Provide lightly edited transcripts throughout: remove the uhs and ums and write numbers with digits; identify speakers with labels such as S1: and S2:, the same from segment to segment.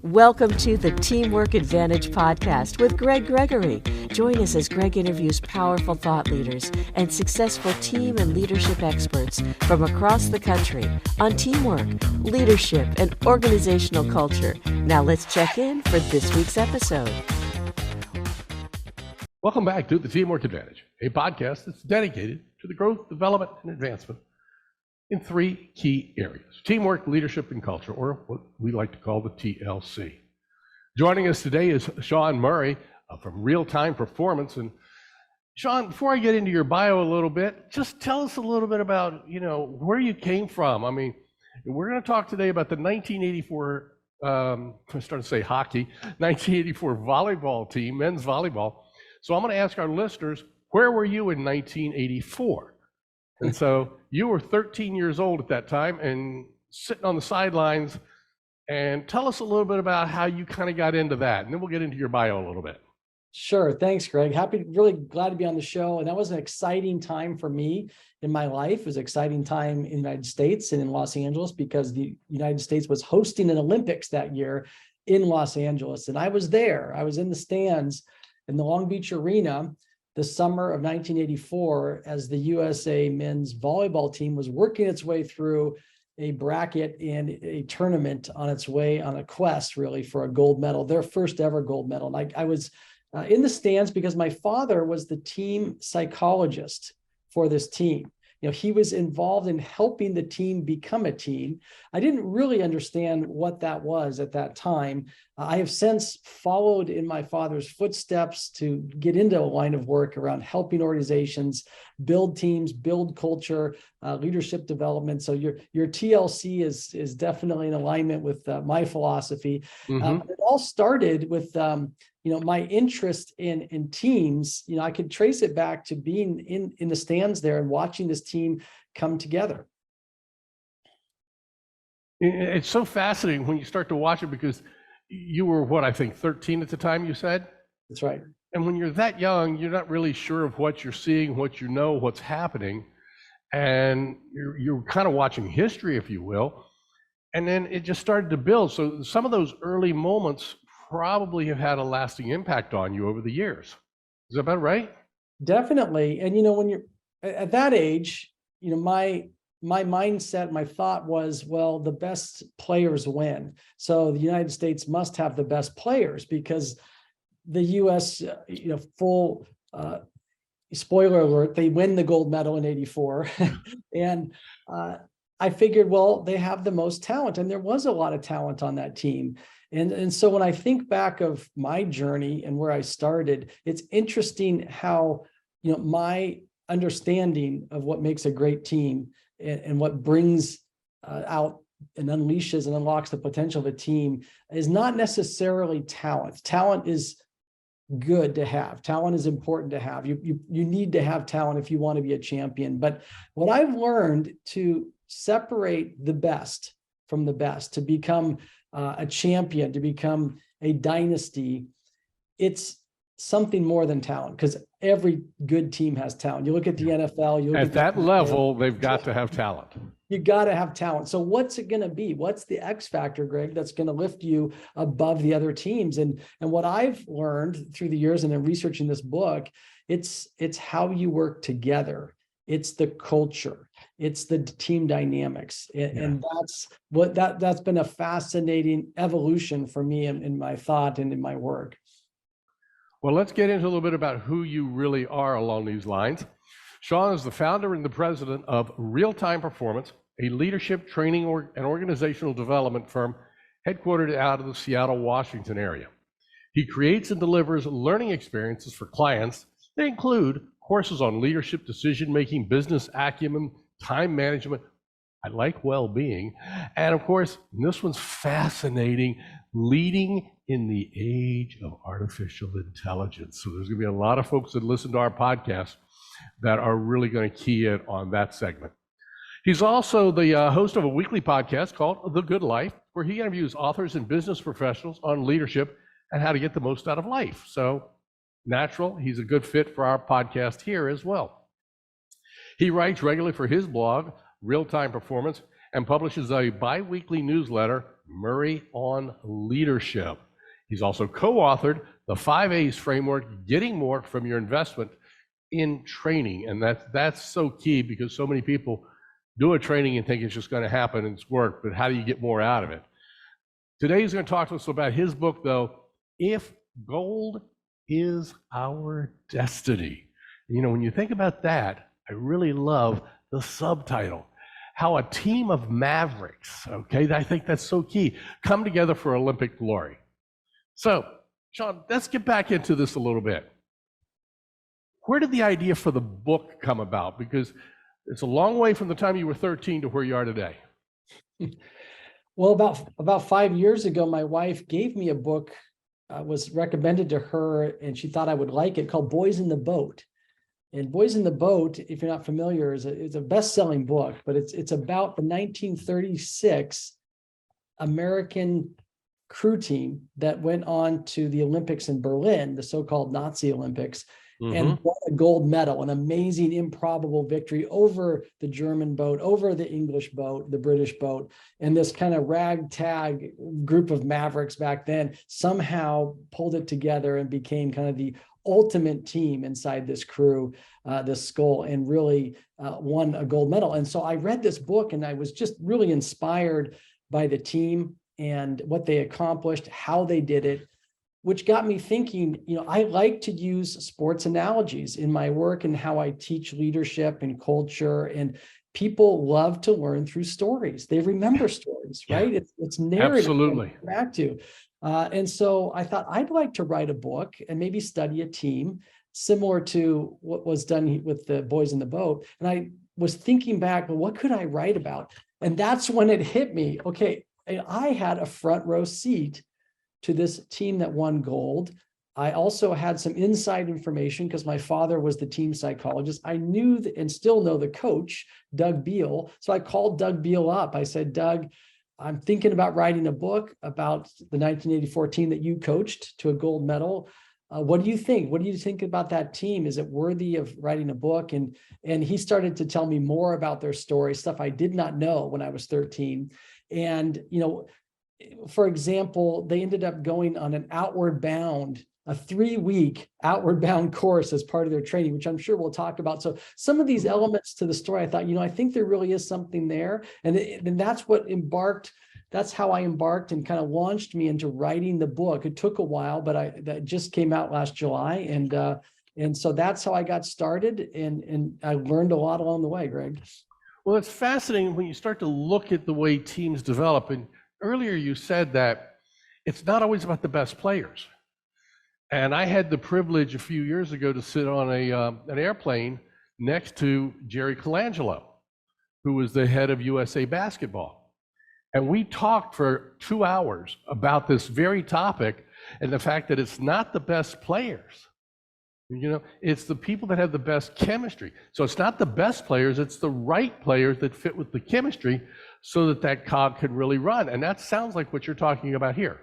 S1: Welcome to the Teamwork Advantage podcast with Greg Gregory. Join us as Greg interviews powerful thought leaders and successful team and leadership experts from across the country on teamwork, leadership, and organizational culture. Now let's check in for this week's episode.
S2: Welcome back to the Teamwork Advantage, a podcast that's dedicated to the growth, development, and advancement in three key areas: teamwork, leadership, and culture, or what we like to call the TLC. Joining us today is Sean Murray from Real Time Performance. And Sean, before I get into your bio a little bit, just tell us a little bit about, where you came from. I mean, we're going to talk today about the 1984, I'm starting to say hockey, 1984 volleyball team, men's volleyball. So I'm going to ask our listeners, where were you in 1984? And so you were 13 years old at that time and sitting on the sidelines. And tell us a little bit about how you kind of got into that, and then we'll get into your bio a little bit.
S3: Sure. Thanks, Greg. Really glad to be on the show. And that was an exciting time for me in my life. It was an exciting time in the United States and in Los Angeles because the United States was hosting an Olympics that year in Los Angeles. And I was there. I was in the stands in the Long Beach Arena the summer of 1984 as the USA men's volleyball team was working its way through a bracket and a tournament on its way on a quest really for a gold medal, their first ever gold medal. And I was in the stands because my father was the team psychologist for this team. He was involved in helping the team become a team. I didn't really understand what that was at that time. I have since followed in my father's footsteps to get into a line of work around helping organizations build teams, build culture, leadership development. So your TLC is definitely in alignment with my philosophy. It all started with my interest in teams. I could trace it back to being in the stands there and watching this team come together.
S2: It's so fascinating when you start to watch it because you were, I think 13 at the time you said?
S3: That's right.
S2: And when you're that young, you're not really sure of what you're seeing, what you know, what's happening. And you're kind of watching history, if you will. And then it just started to build. So some of those early moments probably have had a lasting impact on you over the years. Is that about right?
S3: Definitely. And when you're at that age, my mindset, my thought was, well, the best players win. So the United States must have the best players because the US, full spoiler alert, they win the gold medal in 84. And I figured, well, they have the most talent, and there was a lot of talent on that team. And so when I think back of my journey and where I started, it's interesting how, my understanding of what makes a great team and what brings out and unleashes and unlocks the potential of a team is not necessarily talent. Talent is good to have. Talent is important to have. You need to have talent if you want to be a champion. But what I've learned to separate the best from the best, to become a champion, to become a dynasty, it's something more than talent, because every good team has talent. You look at the NFL.
S2: At that level, they've got to have talent.
S3: You got to have talent. So what's it going to be? What's the X factor, Greg, that's going to lift you above the other teams? And what I've learned through the years and in researching this book, it's how you work together. It's the culture. It's the team dynamics. And that's been a fascinating evolution for me in my thought and in my work.
S2: Well, let's get into a little bit about who you really are along these lines. Sean is the founder and the president of Real Time Performance, a leadership training and organizational development firm headquartered out of the Seattle, Washington area. He creates and delivers learning experiences for clients that include courses on leadership, decision-making, business acumen, time management, I like well-being, and of course, this one's fascinating, leading in the age of artificial intelligence. So there's going to be a lot of folks that listen to our podcast that are really going to key in on that segment. He's also the host of a weekly podcast called The Good Life, where he interviews authors and business professionals on leadership and how to get the most out of life. So natural, he's a good fit for our podcast here as well. He writes regularly for his blog, Real Time Performance, and publishes a bi-weekly newsletter, Murray on Leadership. He's also co-authored the 5 A's framework, getting more from your investment in training. And that's so key, because so many people do a training and think it's just going to happen and it's work, but how do you get more out of it? Today he's going to talk to us about his book, though, If Gold is Our Destiny. You know, when you think about that, I really love the subtitle, how a team of Mavericks, okay, I think that's so key, come together for Olympic glory. So, Sean, let's get back into this a little bit. Where did the idea for the book come about? Because it's a long way from the time you were 13 to where you are today.
S3: Well, about 5 years ago, my wife gave me a book, was recommended to her, and she thought I would like it, called Boys in the Boat. And Boys in the Boat, if you're not familiar, is a best-selling book, but it's about the 1936 American crew team that went on to the Olympics in Berlin, the so-called Nazi Olympics, and won a gold medal, an amazing, improbable victory over the German boat, over the English boat, the British boat, and this kind of ragtag group of Mavericks back then somehow pulled it together and became kind of the ultimate team inside this crew, this school, and really won a gold medal. And so I read this book and I was just really inspired by the team and what they accomplished, how they did it, which got me thinking, you know, I like to use sports analogies in my work and how I teach leadership and culture, and people love to learn through stories. They remember stories, right? It's narrative.
S2: Absolutely.
S3: Back to. And so I thought I'd like to write a book and maybe study a team similar to what was done with the Boys in the Boat. And I was thinking back, well, what could I write about? And that's when it hit me. Okay, I had a front row seat to this team that won gold. I also had some inside information because my father was the team psychologist. I knew and still know the coach, Doug Beal. So I called Doug Beal up. I said, Doug, I'm thinking about writing a book about the 1984 team that you coached to a gold medal. What do you think? What do you think about that team? Is it worthy of writing a book? And he started to tell me more about their story, stuff I did not know when I was 13. And, you know, for example, they ended up going on an outward bound, a 3-week outward bound course as part of their training, which I'm sure we'll talk about. So some of these elements to the story, I thought, you know, I think there really is something there. And that's how I embarked and kind of launched me into writing the book. It took a while, but that just came out last July. And so that's how I got started. And I learned a lot along the way, Greg.
S2: Well, it's fascinating when you start to look at the way teams develop. And earlier you said that it's not always about the best players. And I had the privilege a few years ago to sit on an airplane next to Jerry Colangelo, who was the head of USA Basketball. And we talked for 2 hours about this very topic and the fact that it's not the best players. You know, it's the people that have the best chemistry. So it's not the best players, it's the right players that fit with the chemistry so that cog can really run. And that sounds like what you're talking about here.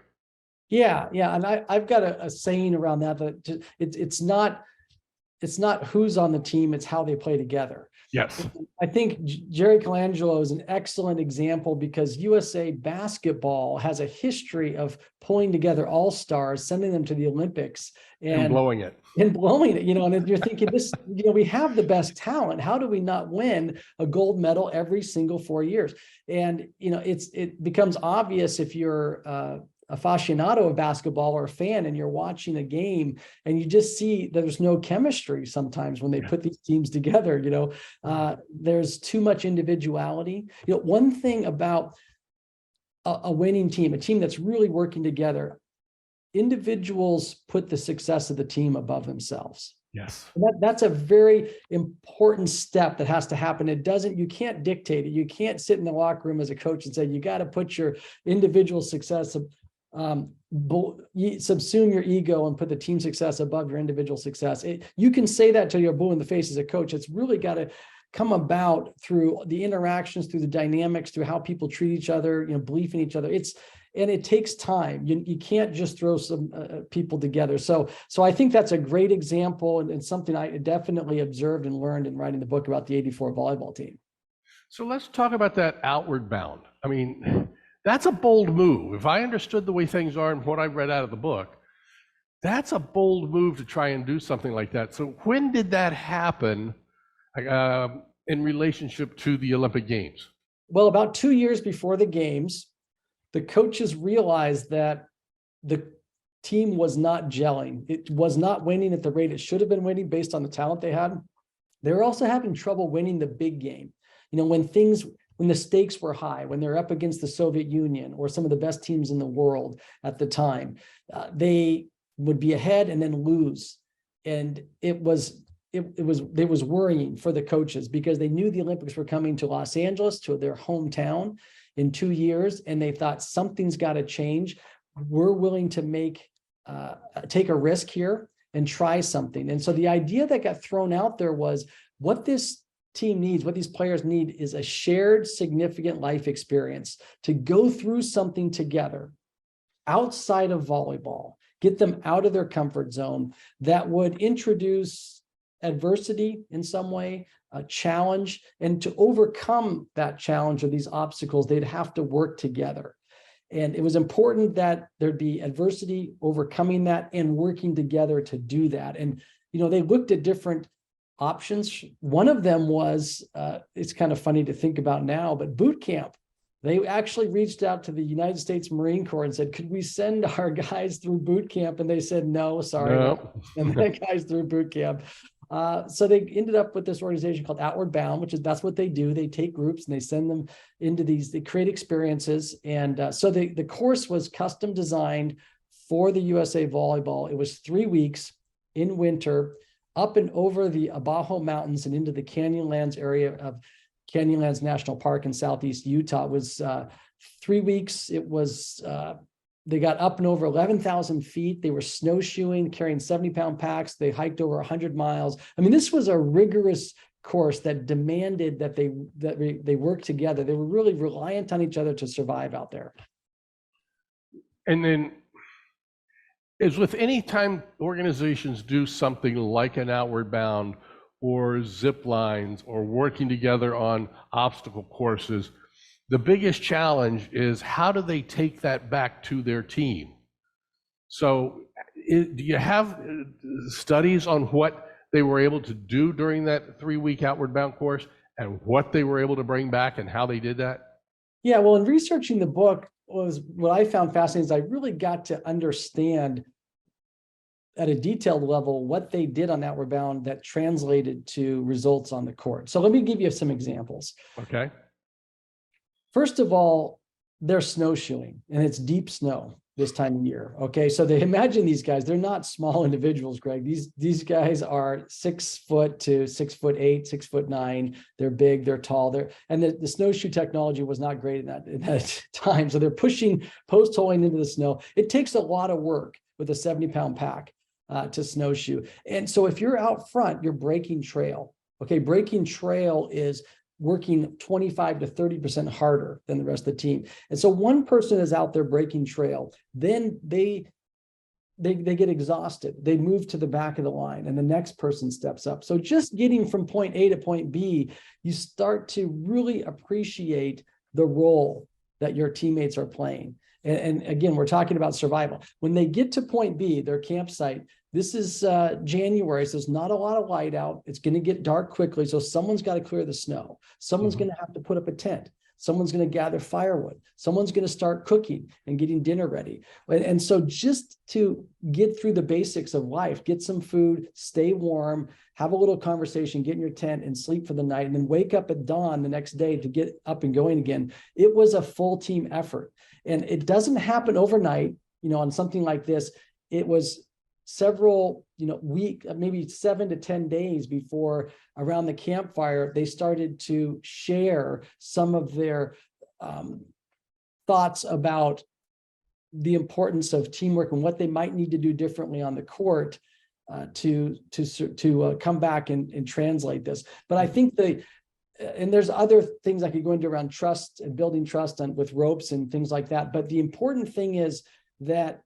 S3: Yeah. And I've got a saying around that it's not who's on the team, it's how they play together.
S2: Yes.
S3: I think Jerry Colangelo is an excellent example because USA Basketball has a history of pulling together all-stars, sending them to the Olympics and blowing it. You know, and you're thinking we have the best talent. How do we not win a gold medal every single 4 years? And, you know, it becomes obvious if you're aficionado of basketball or a fan and you're watching a game and you just see there's no chemistry sometimes when they put these teams together. You know, there's too much individuality. You know, one thing about a winning team, a team that's really working together, individuals put the success of the team above themselves.
S2: Yes.
S3: That's a very important step that has to happen. You can't dictate it. You can't sit in the locker room as a coach and say, you got to put your individual success, subsume your ego and put the team success above your individual success. You can say that till you're blue in the face as a coach. It's really got to come about through the interactions, through the dynamics, through how people treat each other, you know, belief in each other. And it takes time. You can't just throw some people together. So I think that's a great example and something I definitely observed and learned in writing the book about the '84 volleyball team.
S2: So let's talk about that outward bound. I mean, That's a bold move. If I understood the way things are and what I read out of the book, that's a bold move to try and do something like that. So when did that happen in relationship to the Olympic Games?
S3: Well, about 2 years before the games, the coaches realized that the team was not gelling. It was not winning at the rate it should have been winning based on the talent they had. They were also having trouble winning the big game. When the stakes were high, when they're up against the Soviet Union or some of the best teams in the world at the time, they would be ahead and then lose. And it was worrying for the coaches because they knew the Olympics were coming to Los Angeles, to their hometown, in 2 years, and they thought something's got to change. We're willing to take a risk here and try something. And so the idea that got thrown out there was what this team needs, what these players need, is a shared significant life experience to go through something together outside of volleyball, get them out of their comfort zone that would introduce adversity in some way, a challenge, and to overcome that challenge or these obstacles, they'd have to work together. And it was important that there'd be adversity, overcoming that, and working together to do that. And, they looked at different options. One of them was, it's kind of funny to think about now, but boot camp. They actually reached out to the United States Marine Corps and said, could we send our guys through boot camp? And they said, no, sorry.
S2: No.
S3: And the guys through boot camp. So they ended up with this organization called Outward Bound, that's what they do. They take groups and they send them into they create experiences. And so the course was custom designed for the USA Volleyball. It was 3 weeks in winter, up and over the Abajo Mountains and into the Canyonlands area of Canyonlands National Park in Southeast Utah. It was 3 weeks. It was, they got up and over 11,000 feet. They were snowshoeing, carrying 70-pound packs. They hiked over 100 miles. I mean, this was a rigorous course that demanded that they work together. They were really reliant on each other to survive out there.
S2: And then, as with any time organizations do something like an Outward Bound or zip lines or working together on obstacle courses, the biggest challenge is how do they take that back to their team? So do you have studies on what they were able to do during that 3-week Outward Bound course and what they were able to bring back and how they did that?
S3: Yeah, well, in researching the book, what I found fascinating is I really got to understand at a detailed level what they did on Outward Bound that translated to results on the court. So let me give you some examples.
S2: Okay.
S3: First of all, they're snowshoeing, and it's deep snow this time of year. Okay, so they imagine these guys, they're not small individuals, Greg. These guys are 6 foot to 6'8", 6'9". They're big, they're tall, and the snowshoe technology was not great in that time. So they're pushing post holing into the snow. It takes a lot of work with a 70-pound pack to snowshoe. And so if you're out front, you're breaking trail. Okay, breaking trail is working 25 to 30% harder than the rest of the team. And so one person is out there breaking trail, then they get exhausted. They move to the back of the line and the next person steps up. So just getting from point A to point B, you start to really appreciate the role that your teammates are playing. And again, we're talking about survival. When they get to point B, their campsite, this is January, so there's not a lot of light out. It's going to get dark quickly, so someone's got to clear the snow. Someone's going to have to put up a tent. Someone's going to gather firewood. Someone's going to start cooking and getting dinner ready. And so just to get through the basics of life, get some food, stay warm, have a little conversation, get in your tent and sleep for the night, and then wake up at dawn the next day to get up and going again. It was a full team effort. And it doesn't happen overnight, on something like this. It was several, week, maybe 7 to 10 days before around the campfire, they started to share some of their thoughts about the importance of teamwork and what they might need to do differently on the court to come back and translate this. But I think and there's other things I could go into around trust and building trust with ropes and things like that. But the important thing is that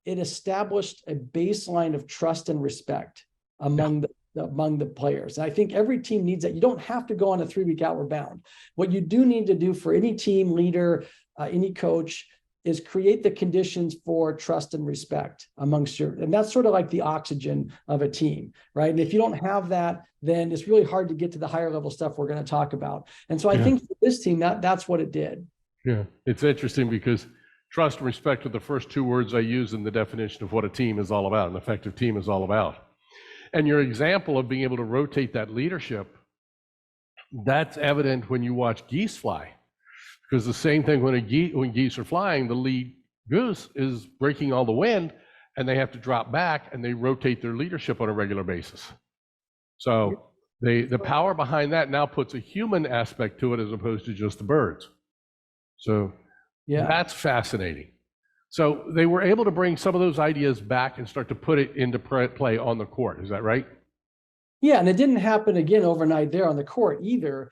S3: it established a baseline of trust and respect among the players. And I think every team needs that. You don't have to go on a 3-week Outward Bound. What you do need to do for any team leader, any coach, is create the conditions for trust and respect amongst and that's sort of like the oxygen of a team, right? And if you don't have that, then it's really hard to get to the higher level stuff we're going to talk about. And so I think for this team, that's what it did.
S2: Yeah, it's interesting because trust and respect are the first two words I use in the definition of what a team is all about, an effective team is all about. And your example of being able to rotate that leadership, that's evident when you watch geese fly. Because the same thing when geese are flying, the lead goose is breaking all the wind and they have to drop back and they rotate their leadership on a regular basis. So the power behind that now puts a human aspect to it as opposed to just the birds. So that's fascinating. So they were able to bring some of those ideas back and start to put it into play on the court. Is that right?
S3: Yeah, and it didn't happen again overnight there on the court either.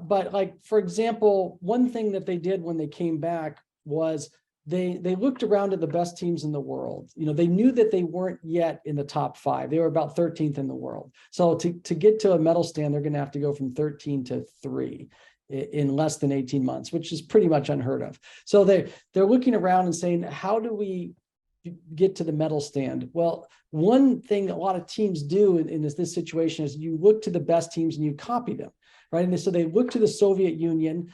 S3: But like, for example, one thing that they did when they came back was they looked around at the best teams in the world. You know, they knew that they weren't yet in the top 5. They were about 13th in the world. So to get to a medal stand, they're going to have to go from 13 to 3 in less than 18 months, which is pretty much unheard of. So they're looking around and saying, how do we get to the medal stand? Well, one thing a lot of teams do in this situation is you look to the best teams and you copy them. Right. And so they looked to the Soviet Union.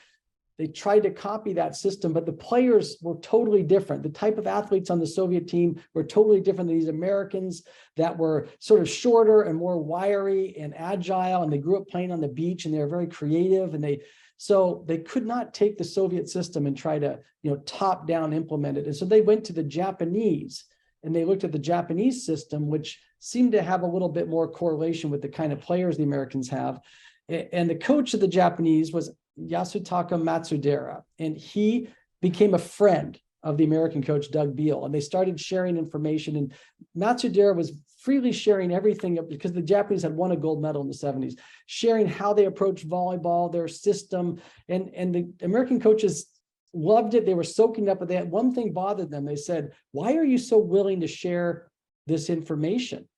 S3: They tried to copy that system, but the players were totally different. The type of athletes on the Soviet team were totally different than these Americans that were sort of shorter and more wiry and agile. And they grew up playing on the beach and they were very creative. And so they could not take the Soviet system and try to, top down implement it. And so they went to the Japanese and they looked at the Japanese system, which seemed to have a little bit more correlation with the kind of players the Americans have. And the coach of the Japanese was Yasutaka Matsudera, and he became a friend of the American coach, Doug Beal, and they started sharing information. And Matsudera was freely sharing everything because the Japanese had won a gold medal in the 70s, sharing how they approached volleyball, their system, and the American coaches loved it. They were soaking up, but they had one thing bothered them. They said, "Why are you so willing to share this information?"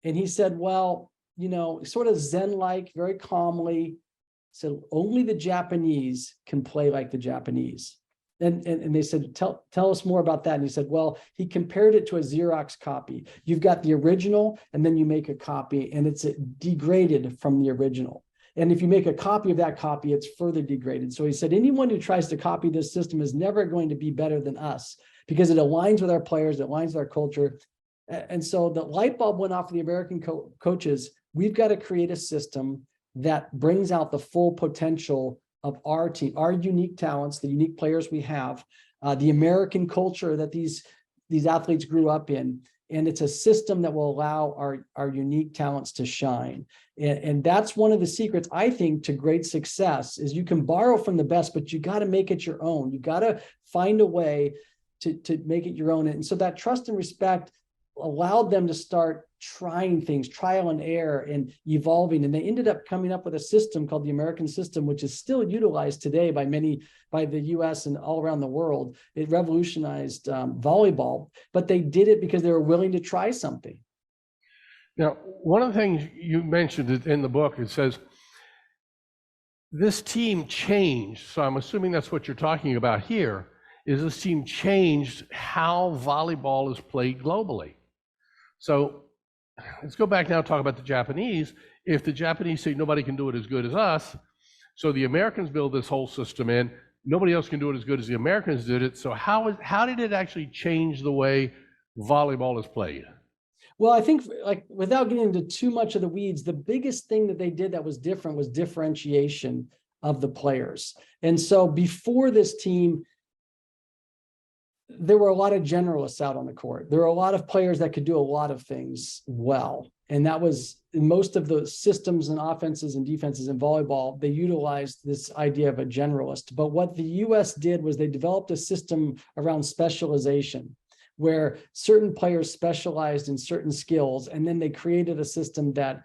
S3: And he said, "Well, sort of Zen-like, very calmly, said, only the Japanese can play like the Japanese." And they said, tell us more about that. And he said, well, he compared it to a Xerox copy. You've got the original, and then you make a copy, and it's degraded from the original. And if you make a copy of that copy, it's further degraded. So he said, anyone who tries to copy this system is never going to be better than us because it aligns with our players, it aligns with our culture. And so the light bulb went off for the American coaches. We've got to create a system that brings out the full potential of our team, our unique talents, the unique players we have, the American culture that these athletes grew up in. And it's a system that will allow our unique talents to shine. And that's one of the secrets, I think, to great success is you can borrow from the best, but you got to make it your own. You got to find a way to make it your own. And so that trust and respect allowed them to start trying things, trial and error, and evolving. And they ended up coming up with a system called the American system, which is still utilized today by the US and all around the world. It revolutionized volleyball, but they did it because they were willing to try something.
S2: Now, one of the things you mentioned in the book, it says, this team changed. So I'm assuming that's what you're talking about here, is this team changed how volleyball is played globally. So let's go back now and talk about the Japanese. If the Japanese say nobody can do it as good as us, so the Americans build this whole system in, nobody else can do it as good as the Americans did it. So how did it actually change the way volleyball is played?
S3: Well, I think, like, without getting into too much of the weeds, the biggest thing that they did that was different was differentiation of the players. And so before this team, there were a lot of generalists out on the court. There were a lot of players that could do a lot of things well. And that was in most of the systems and offenses and defenses in volleyball, they utilized this idea of a generalist. But what the US did was they developed a system around specialization where certain players specialized in certain skills. And then they created a system that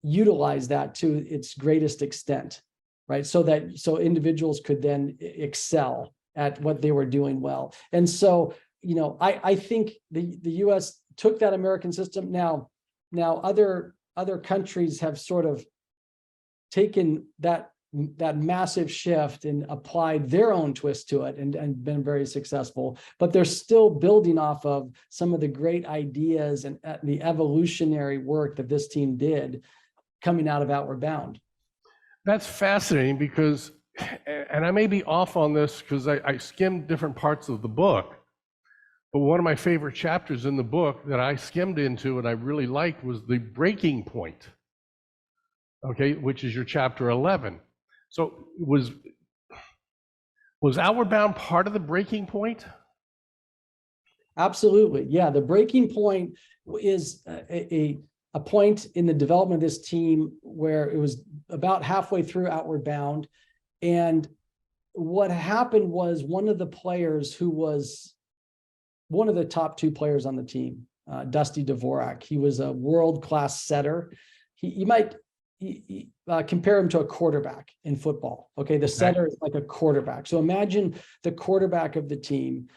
S3: utilized that to its greatest extent, right? So individuals could then excel at what they were doing well. And so, I think the US took that American system. Now other countries have sort of taken that that massive shift and applied their own twist to it and been very successful, but they're still building off of some of the great ideas and the evolutionary work that this team did coming out of Outward Bound.
S2: That's fascinating because, and I may be off on this because I skimmed different parts of the book, but one of my favorite chapters in the book that I skimmed into and I really liked was the breaking point, okay, which is your chapter 11. So was Outward Bound part of the breaking point?
S3: Absolutely. Yeah. The breaking point is a point in the development of this team where it was about halfway through Outward Bound. And what happened was one of the players who was one of the top 2 players on the team, Dusty Dvorak, he was a world-class setter. You might compare him to a quarterback in football. Okay. The setter is like a quarterback. So imagine the quarterback of the team,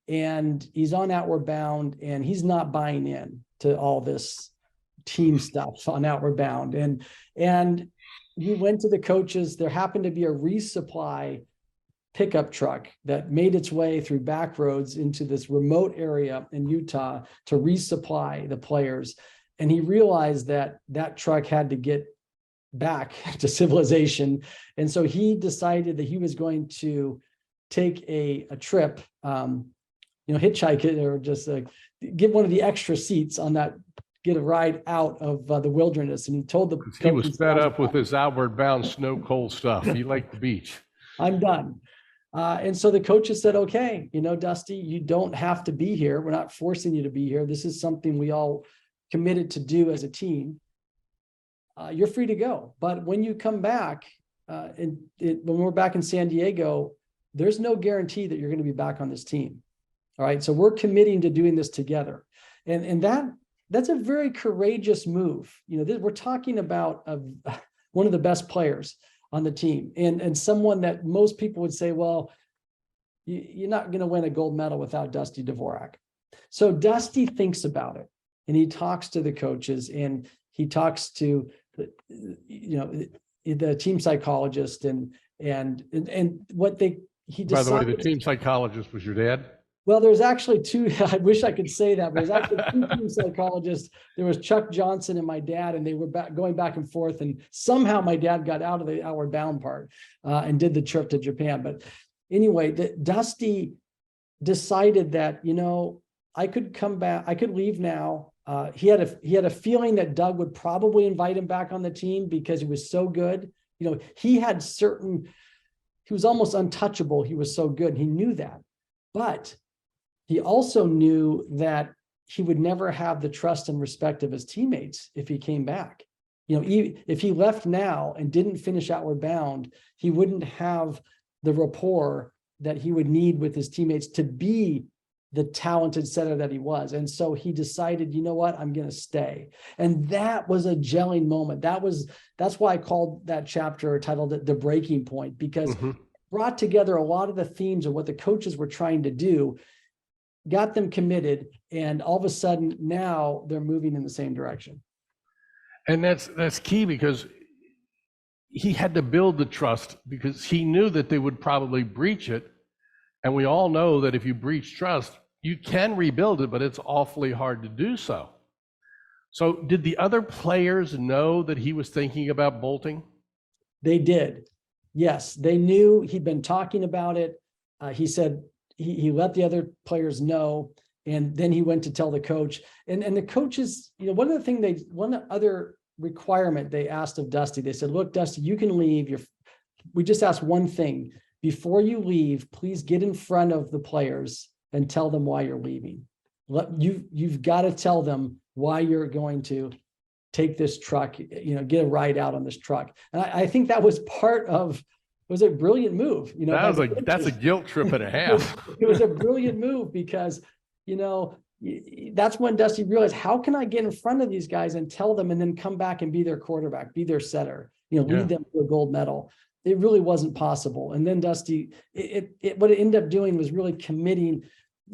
S3: and he's on Outward Bound and he's not buying in to all this team stuff on Outward Bound. And he went to the coaches. There happened to be a resupply pickup truck that made its way through back roads into this remote area in Utah to resupply the players. And he realized that that truck had to get back to civilization. And so he decided that he was going to take a trip, hitchhike it, or just get one of the extra seats on that, get a ride out of the wilderness. And he told the
S2: he was fed up with this Outward Bound snow cold stuff. He liked the beach.
S3: I'm done. And so the coaches said, okay, Dusty, you don't have to be here. We're not forcing you to be here. This is something we all committed to do as a team. You're free to go. But when you come back, when we're back in San Diego, there's no guarantee that you're going to be back on this team. All right. So we're committing to doing this together. And that's a very courageous move. We're talking about one of the best players on the team and someone that most people would say, well, you're not going to win a gold medal without Dusty Dvorak. So Dusty thinks about it and he talks to the coaches and he talks to the team psychologist and what he decided.
S2: By the way, the team psychologist was your dad?
S3: Well, there's actually 2. I wish I could say that, but there's actually 2 team psychologists. There was Chuck Johnson and my dad, and they were going back and forth. And somehow my dad got out of the Outward Bound part and did the trip to Japan. But anyway, Dusty decided that, I could come back. I could leave now. He had a feeling that Doug would probably invite him back on the team because he was so good. He was almost untouchable. He was so good. He knew that, but he also knew that he would never have the trust and respect of his teammates if he came back. If he left now and didn't finish Outward Bound, he wouldn't have the rapport that he would need with his teammates to be the talented setter that he was. And so he decided, you know what, I'm going to stay. And that was a gelling moment. That's why I called that chapter, titled it The Breaking Point, because it brought together a lot of the themes of what the coaches were trying to do, got them committed, and all of a sudden now they're moving in the same direction.
S2: And that's key because he had to build the trust because he knew that they would probably breach it. And we all know that if you breach trust, you can rebuild it, but it's awfully hard to do so. So did the other players know that he was thinking about bolting?
S3: They did. Yes, they knew. He'd been talking about it. He said he let the other players know, and then he went to tell the coach. And the coaches, one other requirement they asked of Dusty, they said, look, Dusty, you can leave. We just asked one thing. Before you leave, please get in front of the players and tell them why you're leaving. You've got to tell them why you're going to take this truck, get a ride out on this truck. And I think that was was a brilliant move.
S2: That's a guilt trip and a half.
S3: It was a brilliant move because, that's when Dusty realized, how can I get in front of these guys and tell them and then come back and be their quarterback, be their setter, lead them to a gold medal. It really wasn't possible. And then Dusty, what it ended up doing was really committing.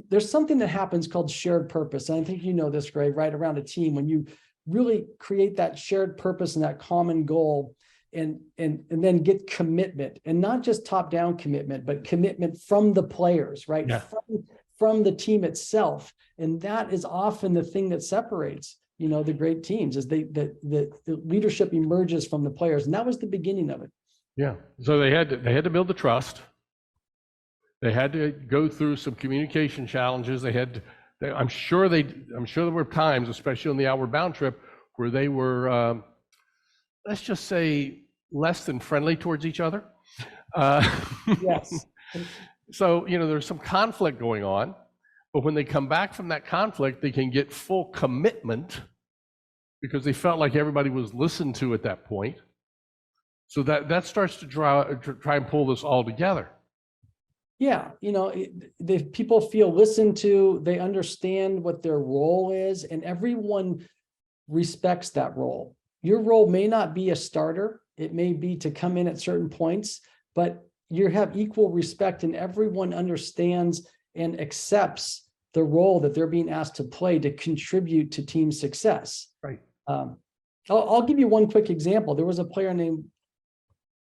S3: There's something that happens called shared purpose. And I think this, Greg, right around a team, when you really create that shared purpose and that common goal, and then get commitment, and not just top-down commitment, but commitment from the players, right?
S2: Yeah.
S3: From the team itself. And that is often the thing that separates, the great teams, is the leadership emerges from the players. And that was the beginning of it.
S2: Yeah. So they had to build the trust. They had to go through some communication challenges. I'm sure there were times, especially on the Outward Bound trip, where they were, let's just say, less than friendly towards each other.
S3: Yes.
S2: So, there's some conflict going on, but when they come back from that conflict, they can get full commitment because they felt like everybody was listened to at that point. So that starts to try and pull this all together.
S3: Yeah, the people feel listened to, they understand what their role is, and everyone respects that role. Your role may not be a starter. It may be to come in at certain points, but you have equal respect, and everyone understands and accepts the role that they're being asked to play to contribute to team success.
S2: Right.
S3: I'll give you one quick example. There was a player named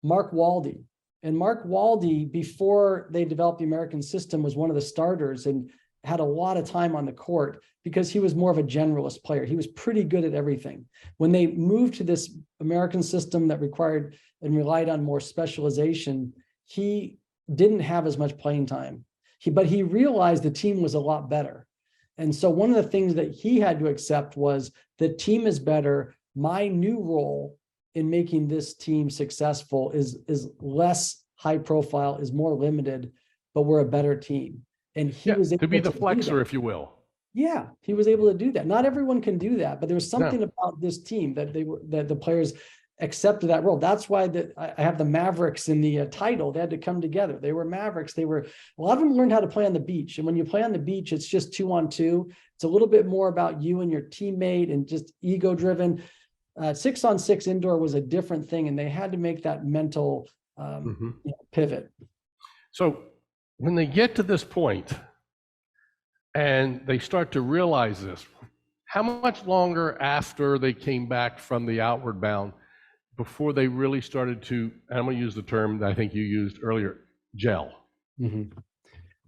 S3: Mark Waldy. And Mark Waldy, before they developed the American system, was one of the starters and had a lot of time on the court because he was more of a generalist player. He was pretty good at everything. When they moved to this American system that required and relied on more specialization, he didn't have as much playing time. But he realized the team was a lot better. And so one of the things that he had to accept was the team is better. My new role in making this team successful is less high profile, is more limited, but we're a better team. And he was able
S2: to be the flexor, if you will.
S3: Yeah, he was able to do that. Not everyone can do that, but there was something about this team that the players accepted that role. That's why I have the Mavericks in the title. They had to come together. They were Mavericks. A lot of them learned how to play on the beach. And when you play on the beach, it's just 2-on-2. It's a little bit more about you and your teammate and just ego driven. 6-on-6 indoor was a different thing, and they had to make that mental pivot.
S2: So when they get to this point and they start to realize this, how much longer after they came back from the Outward Bound before they really started to, and I'm going to use the term that I think you used earlier, gel?
S3: Mm-hmm.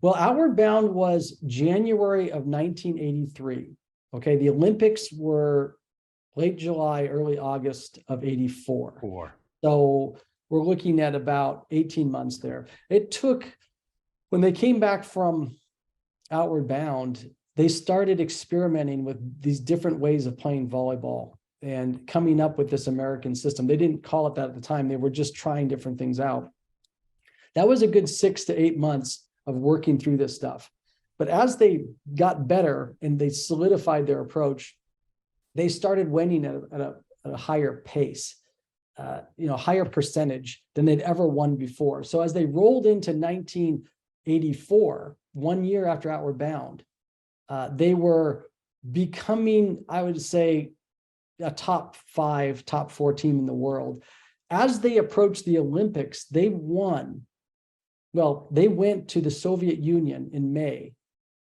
S3: Well, Outward Bound was January of 1983. Okay, the Olympics were late July, early August of 84. So we're looking at about 18 months there. It took, when they came back from Outward Bound, they started experimenting with these different ways of playing volleyball and coming up with this American system. They didn't call it that at the time. They were just trying different things out. That was a good 6 to 8 months of working through this stuff. But as they got better and they solidified their approach, they started winning at a higher pace, higher percentage than they'd ever won before. So as they rolled into 1984, 1 year after Outward Bound, they were becoming, I would say, a top 5, top 4 team in the world. As they approached the Olympics, they won. Well, they went to the Soviet Union in May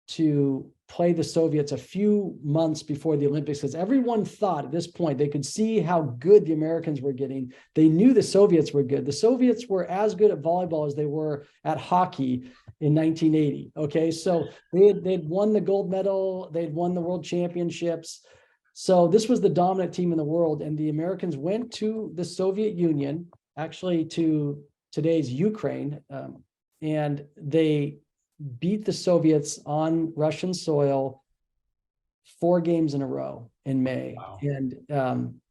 S3: to play the Soviets a few months before the Olympics, because everyone thought at this point they could see how good the Americans were getting. They knew the Soviets were good. The Soviets were as good at volleyball as they were at hockey in 1980. Okay, so they'd won the gold medal, they'd won the world championships. So this was the dominant team in the world, and the Americans went to the Soviet Union, actually to today's Ukraine, and they beat the Soviets on Russian soil 4 games in a row in May. Wow. And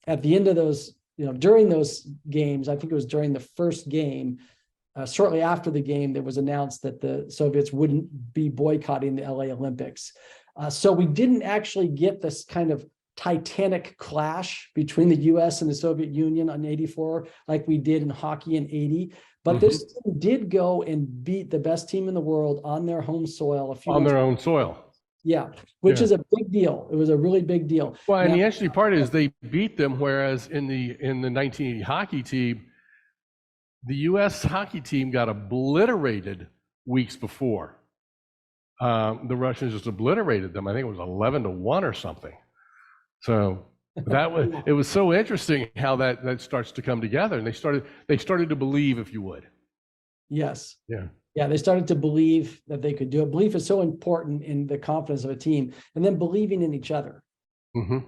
S3: at the end of those, during those games, I think it was during the first game, shortly after the game, there was announced that the Soviets wouldn't be boycotting the LA Olympics. So we didn't actually get this kind of titanic clash between the US and the Soviet Union on 84 like we did in hockey in 80. But this team did go and beat the best team in the world on their home soil.
S2: On their own soil.
S3: Yeah, which is a big deal. It was a really big deal.
S2: Well, and the interesting part is they beat them, whereas in the 1980 hockey team, the U.S. hockey team got obliterated weeks before. The Russians just obliterated them. I think it was 11-1 or something. So It was so interesting how that starts to come together, and they started to believe, if you would.
S3: Yes.
S2: Yeah.
S3: Yeah, they started to believe that they could do it. Belief is so important in the confidence of a team, and then believing in each other.
S2: Mm-hmm.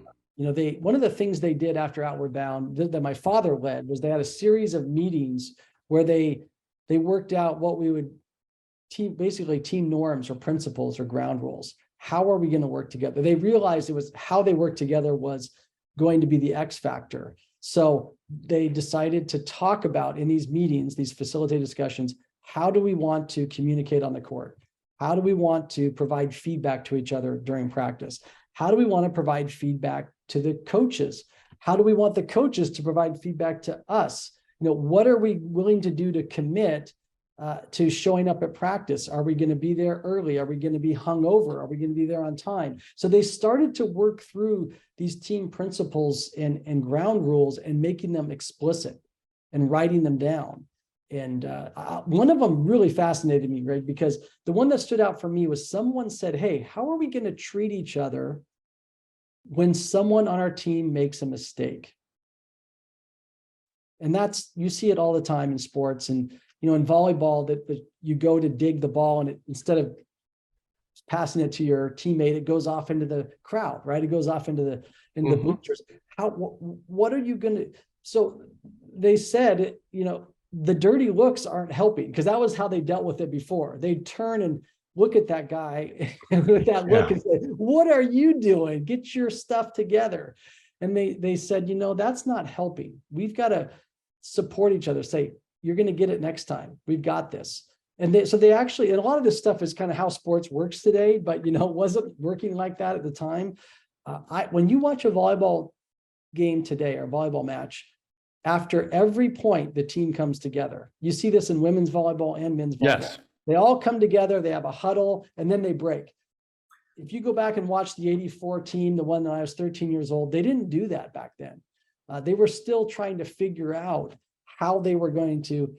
S3: One of the things they did after Outward Bound that my father led was they had a series of meetings where they worked out what we would basically team norms or principles or ground rules. How are we going to work together? They realized it was how they worked together was going to be the X factor. So they decided to talk about in these meetings, these facilitated discussions, how do we want to communicate on the court? How do we want to provide feedback to each other during practice? How do we want to provide feedback to the coaches? How do we want the coaches to provide feedback to us? What are we willing to do to commit to showing up at practice? Are we going to be there early? Are we going to be hungover? Are we going to be there on time? So they started to work through these team principles and ground rules and making them explicit and writing them down. And one of them really fascinated me, Greg, because the one that stood out for me was someone said, hey, how are we going to treat each other when someone on our team makes a mistake? And you see it all the time in sports. And in volleyball, that you go to dig the ball, and instead of passing it to your teammate, it goes off into the crowd, right? It goes off into the bleachers. What are you going to? So they said, the dirty looks aren't helping, because that was how they dealt with it before. They'd turn and look at that guy with that look and say, "What are you doing? Get your stuff together." And they said, that's not helping. We've got to support each other. Say, you're going to get it next time. We've got this. And they actually, and a lot of this stuff is kind of how sports works today, but it wasn't working like that at the time. When you watch a volleyball game today or a volleyball match, after every point, the team comes together. You see this in women's volleyball and men's volleyball.
S2: Yes.
S3: They all come together, they have a huddle, and then they break. If you go back and watch the 84 team, the one that I was 13 years old, they didn't do that back then. They were still trying to figure out how they were going to,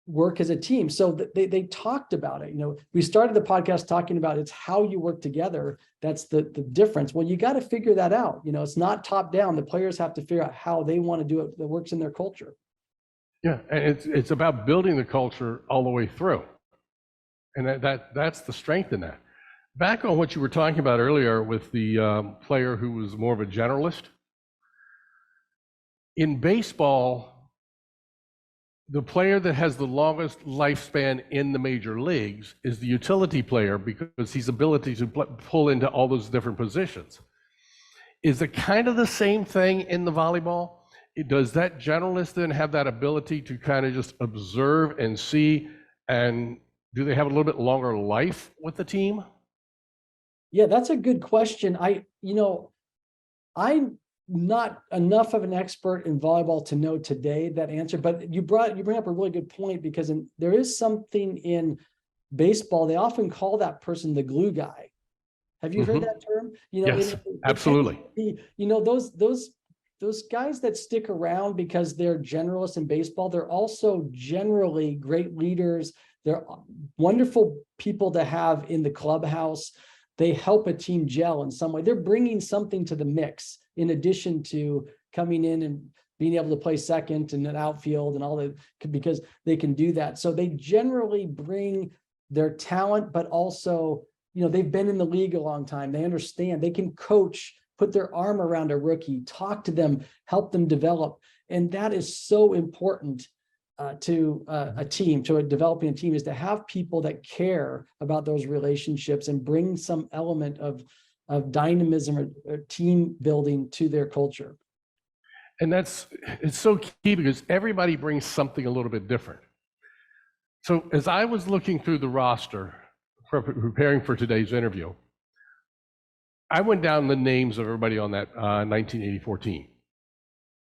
S3: work as a team. So they talked about it. We started the podcast talking about it's how you work together. That's the difference. Well, you got to figure that out. It's not top down. The players have to figure out how they want to do it that works in their culture.
S2: Yeah, and it's about building the culture all the way through, and that's the strength in that. Back on what you were talking about earlier with the player who was more of a generalist. In baseball, the player that has the longest lifespan in the major leagues is the utility player, because his ability to pull into all those different positions. Is it kind of the same thing in the volleyball? Does that generalist then have that ability to kind of just observe and see, and do they have a little bit longer life with the team?
S3: Yeah, that's a good question. I'm not enough of an expert in volleyball to know today that answer, but you bring up a really good point, because there is something in baseball. They often call that person the glue guy. Have you heard that term?
S2: Yes, absolutely.
S3: Those guys that stick around because they're generalists in baseball, they're also generally great leaders. They're wonderful people to have in the clubhouse. They help a team gel in some way. They're bringing something to the mix in addition to coming in and being able to play second and an outfield and all that, because they can do that. So they generally bring their talent, but also, they've been in the league a long time. They understand. They can coach, put their arm around a rookie, talk to them, help them develop. And that is so important to a team, to developing a team, is to have people that care about those relationships and bring some element of dynamism or team building to their culture.
S2: And it's so key, because everybody brings something a little bit different. So as I was looking through the roster, preparing for today's interview, I went down the names of everybody on that 1984 team.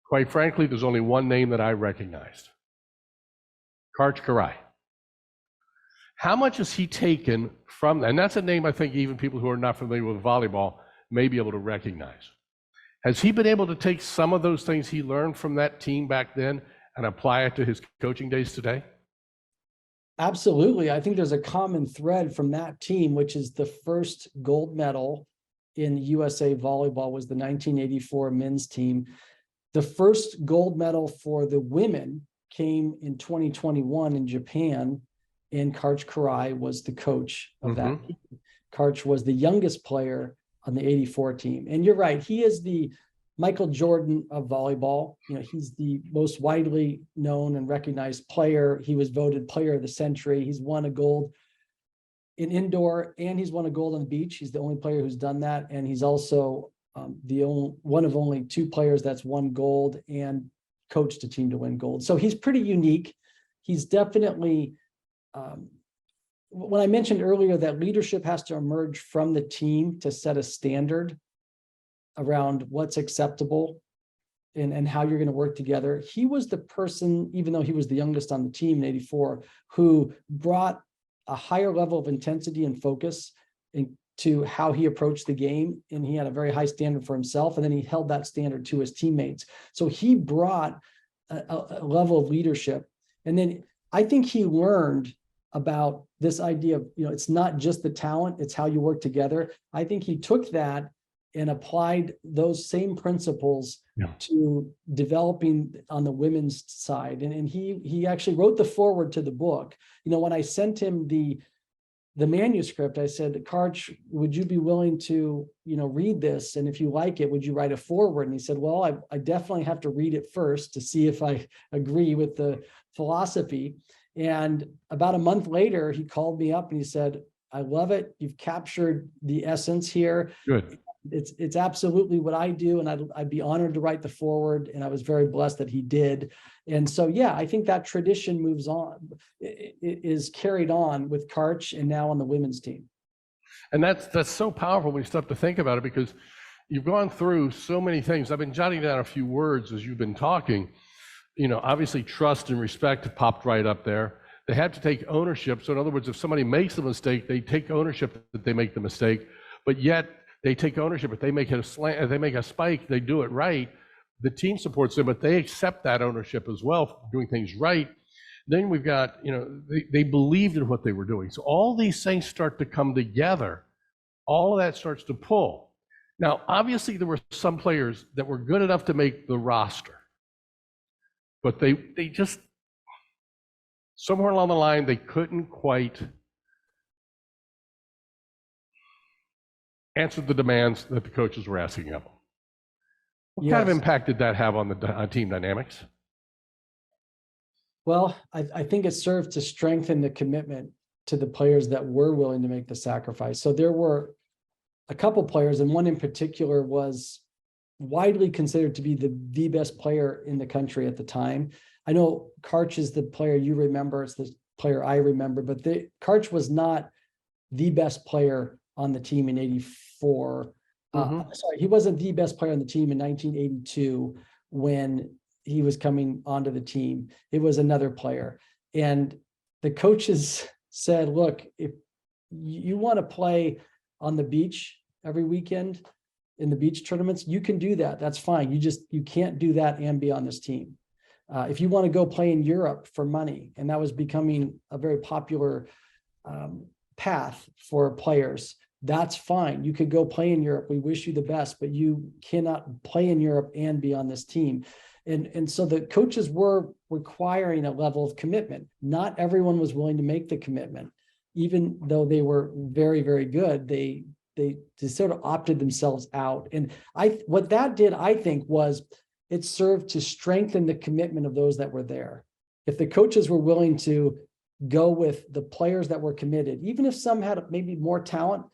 S2: Quite frankly, there's only one name that I recognized. Karch Karai. How much has he taken from that? And that's a name I think even people who are not familiar with volleyball may be able to recognize. Has he been able to take some of those things he learned from that team back then and apply it to his coaching days today?
S3: Absolutely. I think there's a common thread from that team, which is the first gold medal in USA volleyball was the 1984 men's team. The first gold medal for the women came in 2021 in Japan, and Karch Karai was the coach of that team. Karch was the youngest player on the 84 team. And you're right, he is the Michael Jordan of volleyball. He's the most widely known and recognized player. He was voted player of the century. He's won a gold in indoor, and he's won a gold on the beach. He's the only player who's done that. And he's also one of only 2 players that's won gold and coached a team to win gold. So he's pretty unique. He's definitely, when I mentioned earlier that leadership has to emerge from the team to set a standard around what's acceptable and how you're going to work together. He was the person, even though he was the youngest on the team in 84, who brought a higher level of intensity and focus into how he approached the game. And he had a very high standard for himself. And then he held that standard to his teammates. So he brought a level of leadership. And then I think he learned about this idea of, it's not just the talent, it's how you work together. I think he took that and applied those same principles to developing on the women's side. And he actually wrote the foreword to the book. When I sent him the manuscript, I said, Karch, would you be willing to, read this? And if you like it, would you write a foreword? And he said, well, I definitely have to read it first to see if I agree with the philosophy. And about a month later, he called me up and he said, I love it. You've captured the essence here.
S2: Good.
S3: It's absolutely what I do, and I'd be honored to write the foreword, and I was very blessed that he did. And so, I think that tradition moves on, it is carried on with Karch and now on the women's team.
S2: And that's so powerful when you stop to think about it, because you've gone through so many things. I've been jotting down a few words as you've been talking. Obviously trust and respect popped right up there. They have to take ownership. So in other words, if somebody makes a mistake, they take ownership that they make the mistake, but yet they take ownership. If they make a slant, if they make a spike, they do it right. The team supports them, but they accept that ownership as well for doing things right. Then we've got, they believed in what they were doing. So all these things start to come together. All of that starts to pull. Now, obviously, there were some players that were good enough to make the roster, but they just, somewhere along the line, they couldn't quite answer the demands that the coaches were asking of them. What kind of impact did that have on the team dynamics?
S3: Well, I think it served to strengthen the commitment to the players that were willing to make the sacrifice. So there were a couple players, and one in particular was widely considered to be the best player in the country at the time. I know Karch is the player you remember, it's the player I remember, but Karch was not the best player on the team in 84. Sorry, he wasn't the best player on the team in 1982 when he was coming onto the team. It was another player. And the coaches said, look, if you want to play on the beach every weekend in the beach tournaments, you can do that. That's fine. You can't do that and be on this team. If you want to go play in Europe for money, and that was becoming a very popular path for players, that's fine. You could go play in Europe. We wish you the best, but you cannot play in Europe and be on this team. And so the coaches were requiring a level of commitment. Not everyone was willing to make the commitment, even though they were very, very good. They sort of opted themselves out. And what that did, I think, was it served to strengthen the commitment of those that were there. If the coaches were willing to go with the players that were committed, even if some had maybe more talent,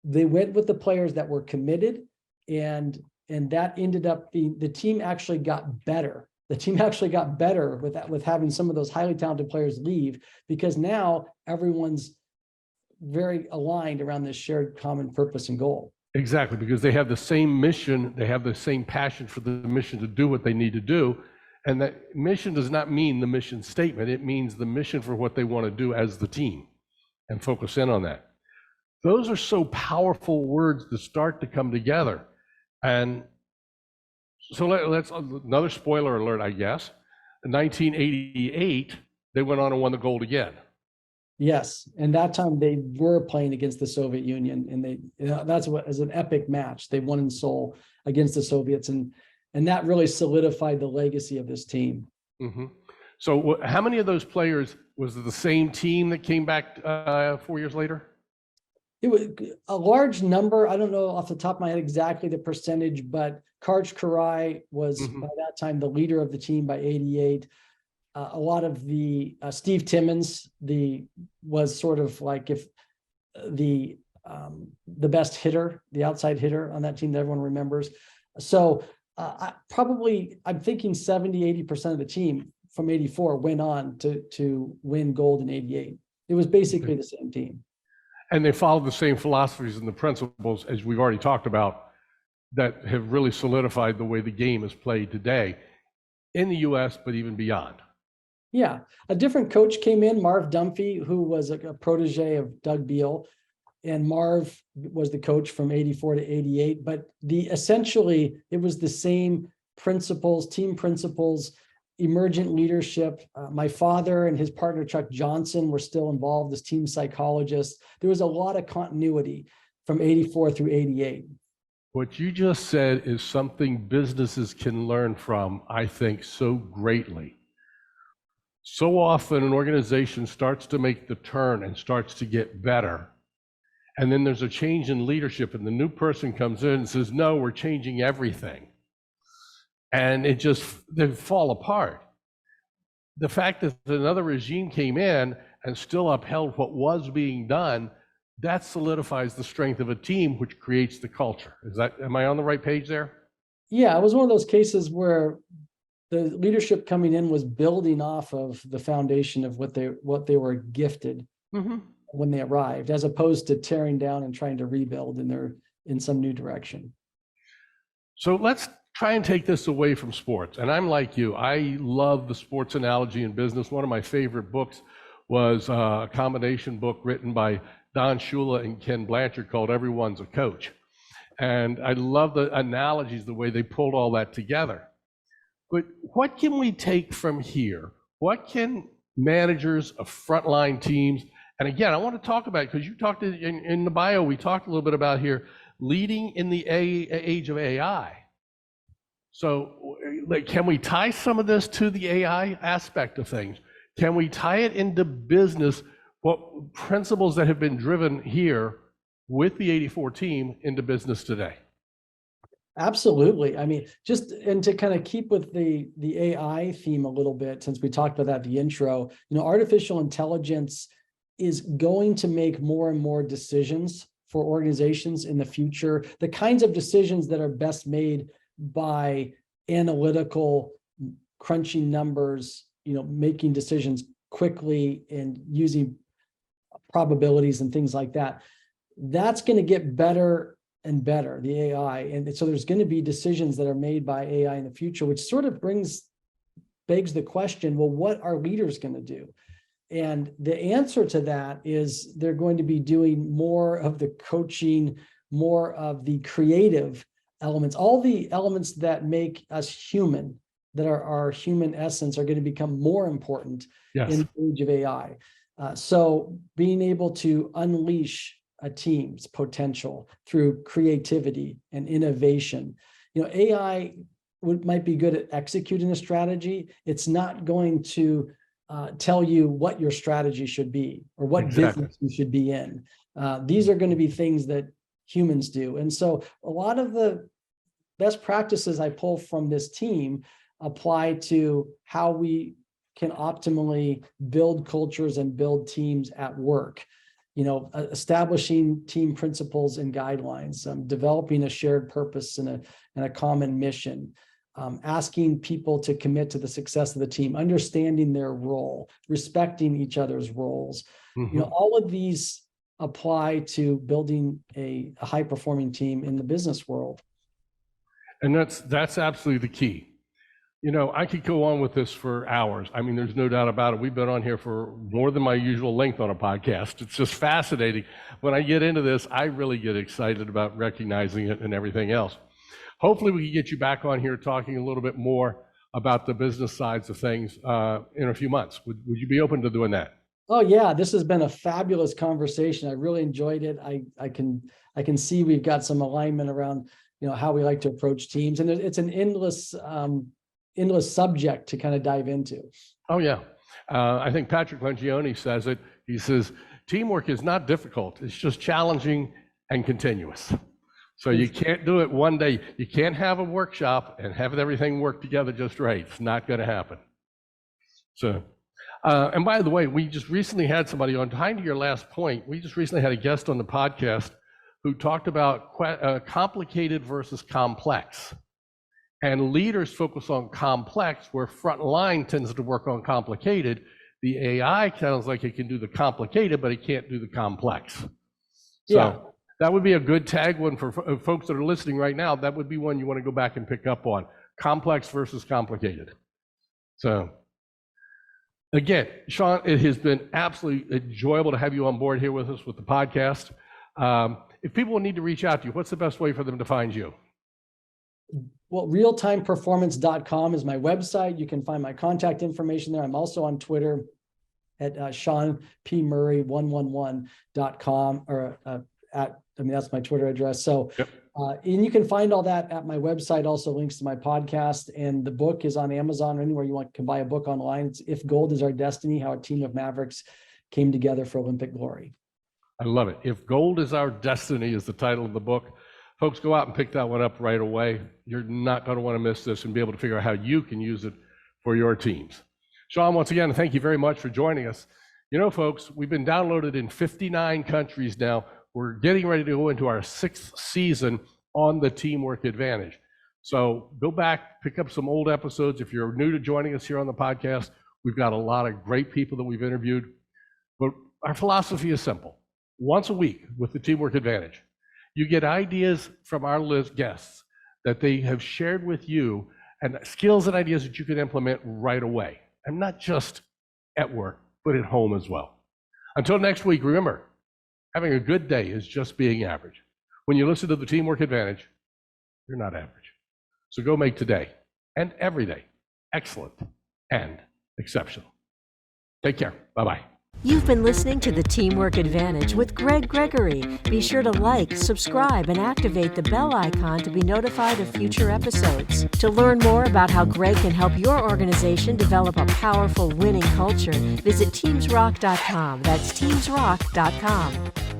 S3: they went with the players that were committed, and that ended up being, the team actually got better. The team actually got better with having some of those highly talented players leave, because now everyone's very aligned around this shared common purpose and goal.
S2: Exactly, because they have the same mission, they have the same passion for the mission to do what they need to do. And that mission does not mean the mission statement, it means the mission for what they want to do as the team, and focus in on that. Those are so powerful words to start to come together. And so let's, another spoiler alert, I guess. In 1988, they went on and won the gold again.
S3: Yes, and that time they were playing against the Soviet Union, and that's what as an epic match. They won in Seoul against the Soviets, and that really solidified the legacy of this team.
S2: Mm-hmm. So how many of those players, was it the same team that came back 4 years later?
S3: It was a large number. I don't know off the top of my head exactly the percentage, but Karj Karai was by that time the leader of the team by 88. A lot of the Steve Timmons was sort of like if the best hitter, the outside hitter on that team that everyone remembers. So I'm thinking 70-80% of the team from 84 went on to win gold in 88. It was basically the same team.
S2: And they followed the same philosophies and the principles, as we've already talked about, that have really solidified the way the game is played today in the US, but even beyond.
S3: Yeah, a different coach came in, Marv Dunphy, who was a protege of Doug Beal, and Marv was the coach from 84 to 88. But essentially it was the same principles, team principles, emergent leadership. My father and his partner Chuck Johnson were still involved as team psychologists. There was a lot of continuity from 84 through 88.
S2: What you just said is something businesses can learn from, I think, so greatly. So often an organization starts to make the turn and starts to get better. And then there's a change in leadership and the new person comes in and says, no, we're changing everything. And they fall apart. The fact that another regime came in and still upheld what was being done, that solidifies the strength of a team, which creates the culture. Am I on the right page there?
S3: Yeah, it was one of those cases where the leadership coming in was building off of the foundation of what they were gifted when they arrived, as opposed to tearing down and trying to rebuild in some new direction. So
S2: let's try and take this away from sports. And I'm like you, I love the sports analogy in business. One of my favorite books was a combination book written by Don Shula and Ken Blanchard called Everyone's a Coach. And I love the analogies, the way they pulled all that together. But what can we take from here? What can managers of frontline teams, and again, I want to talk about, because you talked in the bio, we talked a little bit about here, leading in the age of AI. So can we tie some of this to the AI aspect of things? Can we tie it into business, what principles that have been driven here with the 84 team into business today?
S3: Absolutely. I mean, and to kind of keep with the AI theme a little bit, since we talked about that in the intro, artificial intelligence is going to make more and more decisions for organizations in the future, the kinds of decisions that are best made by analytical, crunching numbers, making decisions quickly and using probabilities and things like that. That's going to get better and better, the AI. And so there's going to be decisions that are made by AI in the future, which sort of begs the question, well, what are leaders going to do? And the answer to that is they're going to be doing more of the coaching, more of the creative elements, all the elements that make us human, that are our human essence, are going to become more important in the age of AI. So being able to unleash a team's potential through creativity and innovation. AI might be good at executing a strategy. It's not going to tell you what your strategy should be or what business you should be in. These are going to be things that humans do. And so a lot of the best practices I pull from this team apply to how we can optimally build cultures and build teams at work. Establishing team principles and guidelines, developing a shared purpose and a common mission, asking people to commit to the success of the team, understanding their role, respecting each other's roles. All of these apply to building a high-performing team in the business world.
S2: And that's absolutely the key. I could go on with this for hours. I mean, there's no doubt about it. We've been on here for more than my usual length on a podcast. It's just fascinating. When I get into this, I really get excited about recognizing it and everything else. Hopefully we can get you back on here talking a little bit more about the business sides of things in a few months. Would you be open to doing that?
S3: Oh yeah, this has been a fabulous conversation. I really enjoyed it. I can see we've got some alignment around, how we like to approach teams, and it's an endless subject to kind of dive into.
S2: Oh yeah. I think Patrick Lencioni says it. He says, teamwork is not difficult. It's just challenging and continuous. So you can't do it one day. You can't have a workshop and have everything work together just right. It's not going to happen. So, and by the way, we just recently had somebody on, tying to your last point, we just recently had a guest on the podcast who talked about complicated versus complex. And leaders focus on complex, where frontline tends to work on complicated. The AI sounds like it can do the complicated, but it can't do the complex. So yeah, that would be a good tag one for folks that are listening right now. That would be one you want to go back and pick up on. Complex versus complicated. So again, Sean, it has been absolutely enjoyable to have you on board here with us with the podcast. If people need to reach out to you, what's the best way for them to find you?
S3: Well, realtimeperformance.com is my website. You can find my contact information there. I'm also on Twitter at Sean P. Murray 111.com, or that's my Twitter address. So, yep. And you can find all that at my website. Also links to my podcast, and the book is on Amazon or anywhere you can buy a book online. It's If Gold is Our Destiny: How a Team of Mavericks Came Together for Olympic Glory.
S2: I love it. If Gold is Our Destiny is the title of the book. Folks, go out and pick that one up right away. You're not going to want to miss this and be able to figure out how you can use it for your teams. Sean, once again, thank you very much for joining us. Folks, we've been downloaded in 59 countries now. We're getting ready to go into our 6th season on the Teamwork Advantage. So go back, pick up some old episodes. If you're new to joining us here on the podcast, we've got a lot of great people that we've interviewed. But our philosophy is simple. Once a week with the Teamwork Advantage, you get ideas from our guests that they have shared with you, and skills and ideas that you can implement right away. And not just at work, but at home as well. Until next week, remember, having a good day is just being average. When you listen to the Teamwork Advantage, you're not average. So go make today and every day excellent and exceptional. Take care. Bye-bye.
S1: You've been listening to the Teamwork Advantage with Greg Gregory. Be sure to like, subscribe, and activate the bell icon to be notified of future episodes. To learn more about how Greg can help your organization develop a powerful winning culture, visit TeamsRock.com. That's TeamsRock.com.